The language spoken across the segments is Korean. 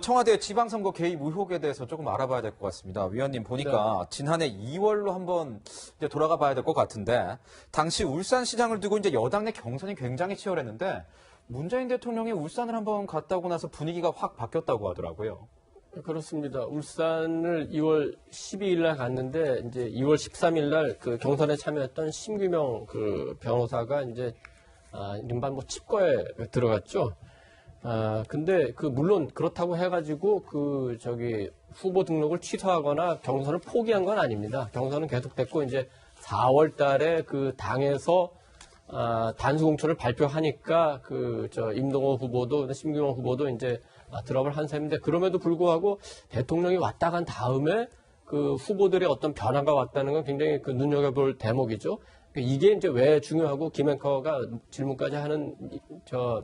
청와대 지방선거 개입 의혹에 대해서 조금 알아봐야 될 것 같습니다. 위원님 보니까 지난해 2월로 한번 이제 돌아가 봐야 될 것 같은데 당시 울산시장을 두고 이제 여당 내 경선이 굉장히 치열했는데 문재인 대통령이 울산을 한번 갔다 오고 나서 분위기가 확 바뀌었다고 하더라고요. 그렇습니다. 울산을 2월 12일 날 갔는데 이제 2월 13일 날 그 경선에 참여했던 심규명 그 변호사가 이제 이른바 뭐 칩거에 들어갔죠. 근데 물론 그렇다고 해가지고 후보 등록을 취소하거나 경선을 포기한 건 아닙니다. 경선은 계속됐고 이제 4월 달에 그 당에서 단수 공천을 발표하니까 임동호 후보도 심규명 후보도 이제 드랍을 한 셈인데 그럼에도 불구하고 대통령이 왔다 간 다음에 그 후보들의 어떤 변화가 왔다는 건 굉장히 눈여겨볼 대목이죠. 이게 이제 왜 중요하고 김 앵커가 질문까지 하는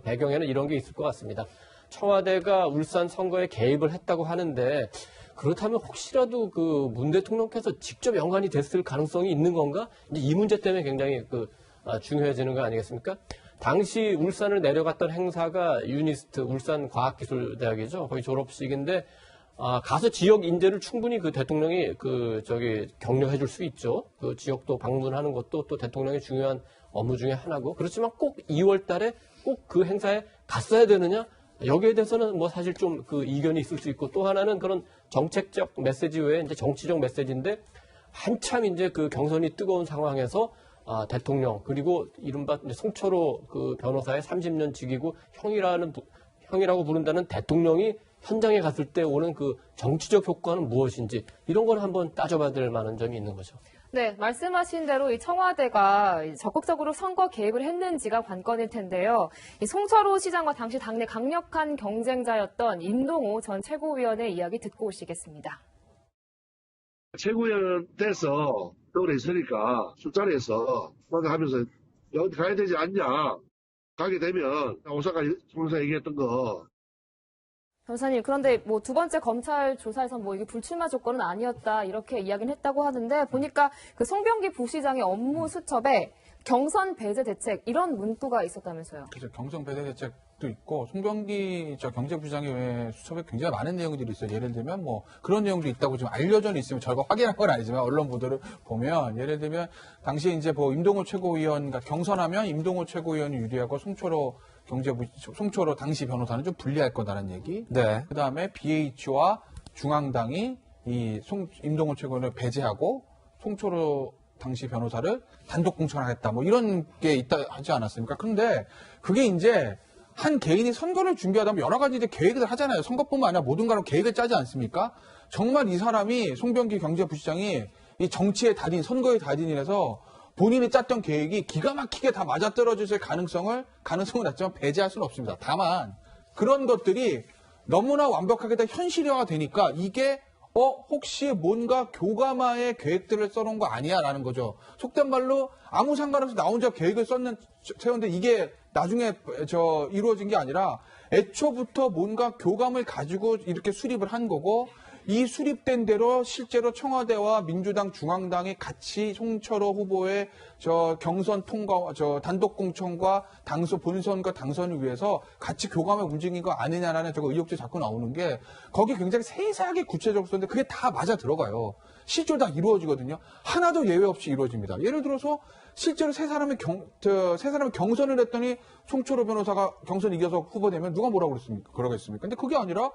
배경에는 이런 게 있을 것 같습니다. 청와대가 울산 선거에 개입을 했다고 하는데 그렇다면 혹시라도 문 대통령께서 직접 연관이 됐을 가능성이 있는 건가? 이제 이 문제 때문에 굉장히 중요해지는 거 아니겠습니까? 당시 울산을 내려갔던 행사가 유니스트 울산과학기술대학이죠. 거기 졸업식인데 가서 지역 인재를 충분히 대통령이 격려해 줄 수 있죠. 그 지역도 방문하는 것도 또 대통령의 중요한 업무 중에 하나고. 그렇지만 꼭 2월 달에 꼭 그 행사에 갔어야 되느냐? 여기에 대해서는 뭐 사실 좀 이견이 있을 수 있고 또 하나는 그런 정책적 메시지 외에 이제 정치적 메시지인데 한참 이제 경선이 뜨거운 상황에서 대통령 그리고 이른바 송철호 변호사의 30년 직이고 형이라고 부른다는 대통령이 현장에 갔을 때 오는 정치적 효과는 무엇인지 이런 걸 한번 따져봐야 될 만한 점이 있는 거죠. 네, 말씀하신 대로 이 청와대가 적극적으로 선거 개입을 했는지가 관건일 텐데요. 이 송철호 시장과 당시 당내 강력한 경쟁자였던 임동호 전 최고위원의 이야기 듣고 오시겠습니다. 최고위원 돼서 서울에 있으니까 술자리에서 하면서 여기 가야 되지 않냐. 가게 되면 오사카 총사 얘기했던 거. 변호사님, 그런데 두 번째 검찰 조사에서 이게 불출마 조건은 아니었다 이렇게 이야기는 했다고 하는데 보니까 송병기 부시장의 업무 수첩에 경선 배제 대책 이런 문구가 있었다면서요. 그렇죠. 경선 배제 대책도 있고 송병기 경제부시장의 수첩에 굉장히 많은 내용들이 있어요. 예를 들면 그런 내용도 있다고 좀 알려져 있으면 저희가 확인한 건 아니지만 언론 보도를 보면 예를 들면 당시에 이제 임동호 최고위원 경선하면 임동호 최고위원이 유리하고 송철호 당시 변호사는 좀 불리할 거다라는 얘기. 네. 그 다음에 BH와 중앙당이 임동호 최고위원을 배제하고 송철호 당시 변호사를 단독 공천하겠다. 이런 게 있다 하지 않았습니까? 그런데 그게 이제 한 개인이 선거를 준비하다 보면 여러 가지 계획을 하잖아요. 선거뿐만 아니라 모든 거로 계획을 짜지 않습니까? 정말 이 사람이 송병기 경제부시장이 이 정치의 달인, 선거의 달인이라서 본인이 짰던 계획이 기가 막히게 다 맞아떨어질 가능성은 낮지만 배제할 수는 없습니다. 다만 그런 것들이 너무나 완벽하게 다 현실화가 되니까 이게 혹시 뭔가 교감화의 계획들을 써놓은 거 아니야? 라는 거죠. 속된 말로 아무 상관없이 나 혼자 계획을 세웠는데 이게 나중에 이루어진 게 아니라 애초부터 뭔가 교감을 가지고 이렇게 수립을 한 거고 이 수립된 대로 실제로 청와대와 민주당, 중앙당이 같이 송철호 후보의 경선 통과, 단독 공천과 본선과 당선을 위해서 같이 교감을 움직인 거 아니냐라는 의혹들이 자꾸 나오는 게 거기 굉장히 세세하게 구체적으로 썼는데 그게 다 맞아 들어가요. 실제로 다 이루어지거든요. 하나도 예외 없이 이루어집니다. 예를 들어서 실제로 세 사람이 경선을 했더니 송철호 변호사가 경선 이겨서 후보되면 누가 뭐라고 그러겠습니까? 근데 그게 아니라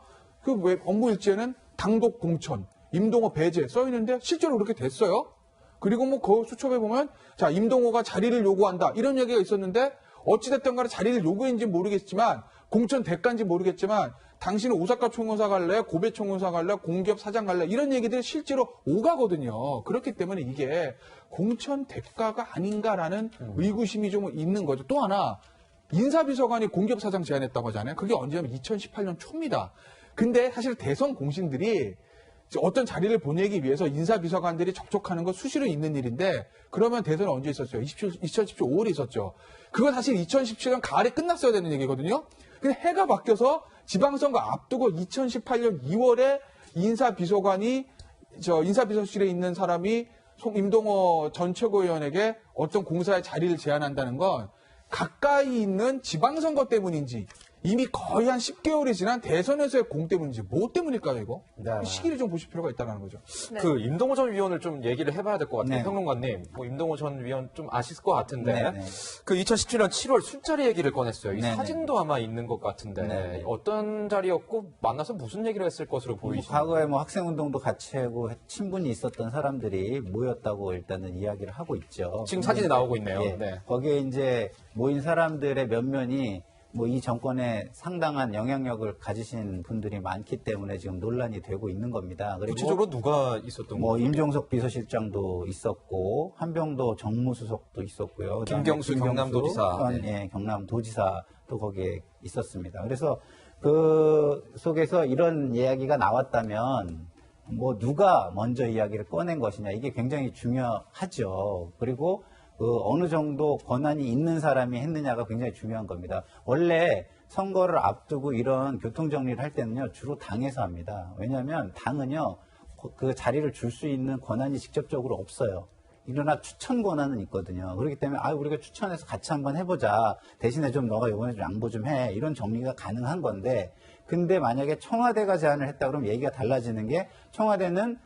왜 업무 일지에는 단독 공천, 임동호 배제 써있는데 실제로 그렇게 됐어요. 그리고 그 수첩에 보면 임동호가 자리를 요구한다 이런 얘기가 있었는데 어찌됐든 간에 자리를 요구했는지 모르겠지만 공천 대가인지 모르겠지만 당신은 오사카 총무사 갈래, 고베 총무사 갈래, 공기업 사장 갈래 이런 얘기들이 실제로 오가거든요. 그렇기 때문에 이게 공천 대가가 아닌가라는 의구심이 좀 있는 거죠. 또 하나 인사비서관이 공기업 사장 제안했다고 하잖아요. 그게 언제냐면 2018년 초입니다. 근데 사실 대선 공신들이 어떤 자리를 보내기 위해서 인사비서관들이 접촉하는 건 수시로 있는 일인데 그러면 대선은 언제 있었어요? 2017 5월에 있었죠. 그거 사실 2017년 가을에 끝났어야 되는 얘기거든요. 근데 해가 바뀌어서 지방선거 앞두고 2018년 2월에 인사비서실에 있는 사람이 임동호 전 최고위원에게 어떤 공사의 자리를 제안한다는 건 가까이 있는 지방선거 때문인지 이미 거의 한 10개월이 지난 대선에서의 공 때문인지 뭐 때문일까요, 이거? 네. 시기를 좀 보실 필요가 있다는 거죠. 네. 그 임동호 전 위원을 좀 얘기를 해봐야 될 것 같아요. 네. 평론가님, 뭐 임동호 전 위원 좀 아실 것 같은데 네, 네. 그 2017년 7월 술자리 얘기를 꺼냈어요. 이 네, 네. 사진도 아마 있는 것 같은데 네. 어떤 자리였고 만나서 무슨 얘기를 했을 것으로 보이시나요? 과거에 뭐 학생운동도 같이 하고 친분이 있었던 사람들이 모였다고 일단은 이야기를 하고 있죠. 지금 사진이 나오고 있네요. 예, 네. 거기에 이제 모인 사람들의 면면이 뭐 이 정권에 상당한 영향력을 가지신 분들이 많기 때문에 지금 논란이 되고 있는 겁니다. 그리고 구체적으로 누가 있었던 뭐 거죠? 임종석 비서실장도 있었고 한병도 정무수석도 있었고요. 그다음에 김경수 경남도지사. 전, 예, 경남도지사도 거기에 있었습니다. 그래서 그 속에서 이런 이야기가 나왔다면 뭐 누가 먼저 이야기를 꺼낸 것이냐 이게 굉장히 중요하죠. 그리고 그 어느 정도 권한이 있는 사람이 했느냐가 굉장히 중요한 겁니다. 원래 선거를 앞두고 이런 교통정리를 할 때는요, 주로 당에서 합니다. 왜냐하면 당은요, 그 자리를 줄 수 있는 권한이 직접적으로 없어요. 그러나 추천 권한은 있거든요. 그렇기 때문에, 우리가 추천해서 같이 한번 해보자. 대신에 좀 너가 이번에 좀 양보 좀 해. 이런 정리가 가능한 건데, 근데 만약에 청와대가 제안을 했다 그러면 얘기가 달라지는 게, 청와대는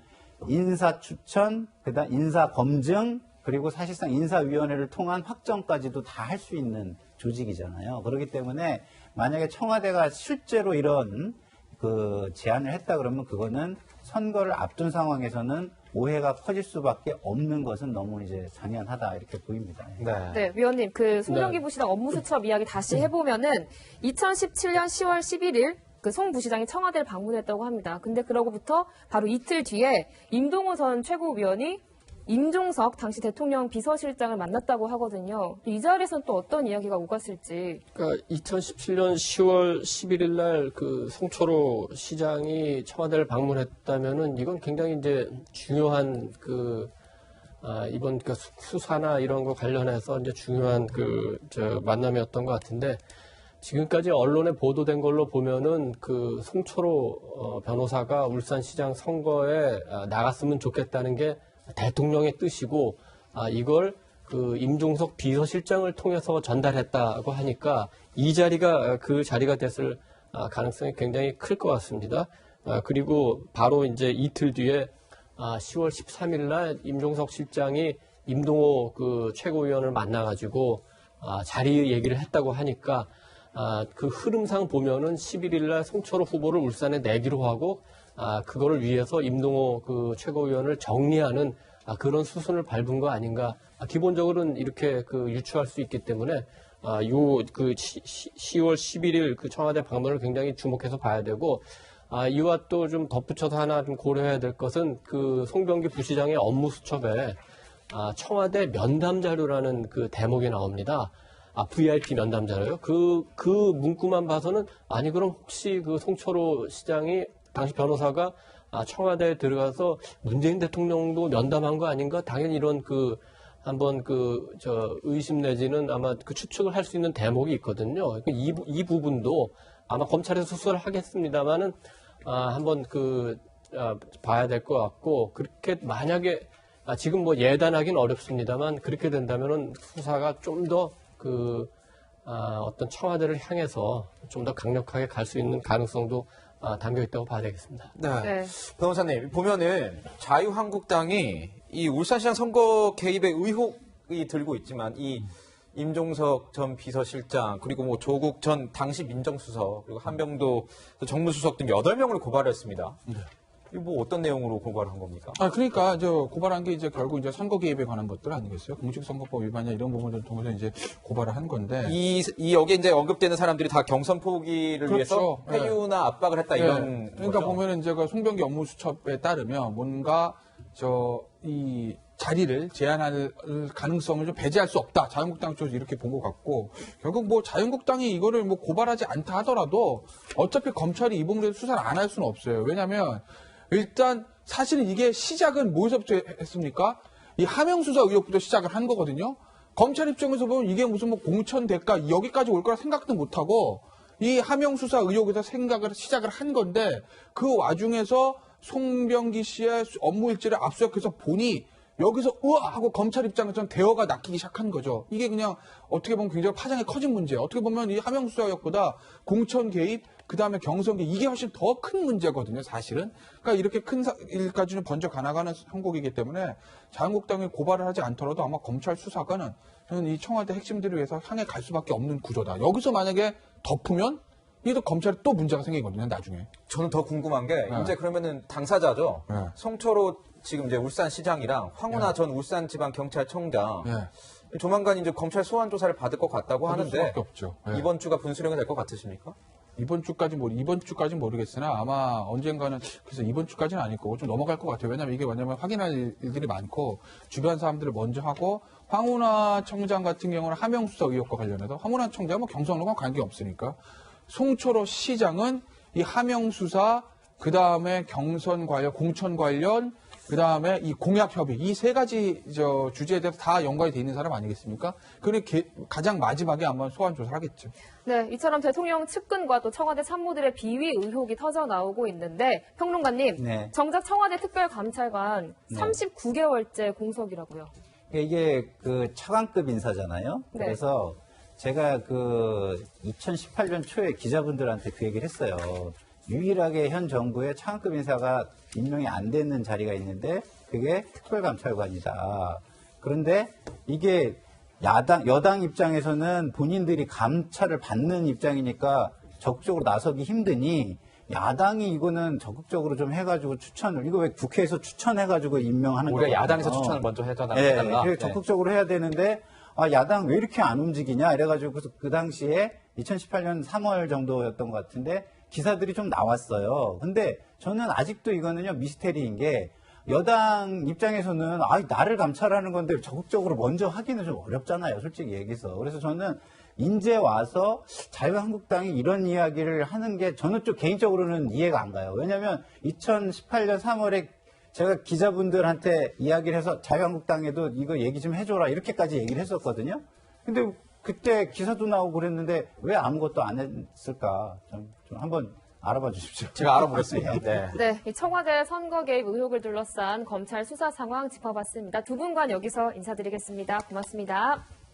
인사 추천, 그다음 인사 검증, 그리고 사실상 인사위원회를 통한 확정까지도 다 할 수 있는 조직이잖아요. 그렇기 때문에 만약에 청와대가 실제로 이런 그 제안을 했다 그러면 그거는 선거를 앞둔 상황에서는 오해가 커질 수밖에 없는 것은 너무 이제 당연하다 이렇게 보입니다. 네. 네, 위원님, 그 송병기 네. 부시장 업무수첩 이야기 다시 해보면은 2017년 10월 11일 그 송 부시장이 청와대를 방문했다고 합니다. 근데 그러고부터 바로 이틀 뒤에 임동호 전 최고위원이 임종석 당시 대통령 비서실장을 만났다고 하거든요. 이 자리에서는 또 어떤 이야기가 오갔을지. 그러니까 2017년 10월 11일 날 그 송철호 시장이 청와대를 방문했다면은 이건 굉장히 이제 중요한 이번 그 수사나 이런 거 관련해서 이제 중요한 만남이었던 것 같은데 지금까지 언론에 보도된 걸로 보면은 그 송철호 변호사가 울산시장 선거에 나갔으면 좋겠다는 게 대통령의 뜻이고 이걸 그 임종석 비서실장을 통해서 전달했다고 하니까 이 자리가 그 자리가 됐을 가능성이 굉장히 클 것 같습니다. 그리고 바로 이제 이틀 뒤에 10월 13일 날 임종석 실장이 임동호 그 최고위원을 만나가지고 자리 얘기를 했다고 하니까 그 흐름상 보면은 11일 날 송철호 후보를 울산에 내기로 하고 그거를 위해서 임동호 그 최고위원을 정리하는 그런 수순을 밟은 거 아닌가. 기본적으로는 이렇게 유추할 수 있기 때문에 요 10월 11일 그 청와대 방문을 굉장히 주목해서 봐야 되고 이와 또 좀 덧붙여서 하나 좀 고려해야 될 것은 그 송병기 부시장의 업무 수첩에 청와대 면담 자료라는 그 대목이 나옵니다. VIP 면담 자료요. 그 문구만 봐서는 아니 그럼 혹시 그 송철호 시장이 당시 변호사가 청와대에 들어가서 문재인 대통령도 면담한 거 아닌가? 당연히 이런 한번 의심 내지는 아마 추측을 할 수 있는 대목이 있거든요. 이 부분도 아마 검찰에서 수사를 하겠습니다만은 한번 봐야 될 것 같고 그렇게 만약에 지금 뭐 예단하기는 어렵습니다만 그렇게 된다면은 수사가 좀 더 어떤 청와대를 향해서 좀 더 강력하게 갈 수 있는 가능성도 담겨 있다고 봐야 되겠습니다. 네. 네. 변호사님, 보면은 자유한국당이 이 울산시장 선거 개입의 의혹이 들고 있지만 이 임종석 전 비서실장 그리고 뭐 조국 전 당시 민정수석 그리고 한병도 정무수석 등 8명을 고발했습니다. 이거 뭐 어떤 내용으로 고발한 겁니까? 그러니까 고발한 게 이제 결국 이제 선거 개입에 관한 것들 아니겠어요? 공직선거법 위반이나 이런 부분들을 통해서 이제 고발을 한 건데. 여기에 이제 언급되는 사람들이 다 경선 포기를 위해서 그렇죠. 회유나 압박을 했다 이런 그러니까 거죠? 보면은 이제 그 송병기 업무수첩에 따르면 뭔가 이 자리를 제한할 가능성을 좀 배제할 수 없다. 자유한국당 쪽에서 이렇게 본 것 같고 결국 뭐 자유한국당이 이거를 뭐 고발하지 않다 하더라도 어차피 검찰이 이 부분에 수사를 안 할 수는 없어요. 왜냐하면 일단 사실은 이게 시작은 뭐에서부터 했습니까? 이 하명수사 의혹부터 시작을 한 거거든요. 검찰 입장에서 보면 이게 무슨 뭐 공천 대가 여기까지 올 거라 생각도 못하고 이 하명수사 의혹에서 시작을 한 건데 그 와중에서 송병기 씨의 업무 일지를 압수수색해서 보니 여기서 우와 하고 검찰 입장에서는 대화가 낚이기 시작한 거죠. 이게 그냥 어떻게 보면 굉장히 파장이 커진 문제예요. 어떻게 보면 이 하명 수사역보다 공천 개입, 그 다음에 경선 개입 이게 훨씬 더 큰 문제거든요, 사실은. 그러니까 이렇게 큰 일까지는 먼저 가나가는 형국이기 때문에 자유한국당이 고발을 하지 않더라도 아마 검찰 수사관은 저는 이 청와대 핵심들을 위해서 향해 갈 수밖에 없는 구조다. 여기서 만약에 덮으면 이게 검찰에 또 문제가 생기거든요, 나중에. 저는 더 궁금한 게 이제 그러면은 당사자죠. 네. 송철호 지금 이제 울산시장이랑 황운하 전 울산지방경찰청장 예. 조만간 이제 검찰 소환 조사를 받을 것 같다고 받을 하는데 수밖에 없죠. 예. 이번 주가 분수령이 될 것 같으십니까? 이번 주까지는 모르겠으나 아마 언젠가는 그래서 이번 주까지는 아닐 거고 좀 넘어갈 것 같아요. 왜냐면 확인할 일들이 많고 주변 사람들을 먼저 하고 황운하 청장 같은 경우는 하명 수사 의혹과 관련해서 황운하 청장은 뭐 경선과 관계 없으니까 송철호 시장은 이 하명 수사 그 다음에 경선 관련 공천 관련 그 다음에 이 공약 협의 이 세 가지 주제에 대해서 다 연관이 돼 있는 사람 아니겠습니까? 그러니 가장 마지막에 한번 소환 조사를 하겠죠. 네, 이처럼 대통령 측근과 또 청와대 참모들의 비위 의혹이 터져 나오고 있는데 평론가님, 네. 정작 청와대 특별감찰관 네. 39개월째 공석이라고요. 이게 그 차관급 인사잖아요. 네. 그래서 제가 그 2018년 초에 기자분들한테 그 얘기를 했어요. 유일하게 현 정부의 차관급 인사가 임명이 안 되는 자리가 있는데 그게 특별감찰관이다. 그런데 이게 여당 입장에서는 본인들이 감찰을 받는 입장이니까 적극적으로 나서기 힘드니 야당이 이거는 적극적으로 좀 해가지고 이거 왜 국회에서 추천해가지고 임명하는 거예요? 우리가 야당에서 추천을 먼저 해달라. 네, 적극적으로 해야 되는데 야당 왜 이렇게 안 움직이냐 이래가지고 그 당시에 2018년 3월 정도였던 것 같은데 기사들이 좀 나왔어요. 근데 저는 아직도 이거는요 미스테리인 게 여당 입장에서는 나를 감찰하는 건데 적극적으로 먼저 하기는 좀 어렵잖아요. 솔직히 얘기해서. 그래서 저는 이제 와서 자유한국당이 이런 이야기를 하는 게 저는 좀 개인적으로는 이해가 안 가요. 왜냐하면 2018년 3월에 제가 기자분들한테 이야기를 해서 자유한국당에도 이거 얘기 좀 해줘라 이렇게까지 얘기를 했었거든요. 근데 그때 기사도 나오고 그랬는데 왜 아무것도 안 했을까? 좀 한번 알아봐 주십시오. 제가 알아보겠습니다. 네. 네, 이 청와대 선거 개입 의혹을 둘러싼 검찰 수사 상황 짚어봤습니다. 두 분과 여기서 인사드리겠습니다. 고맙습니다.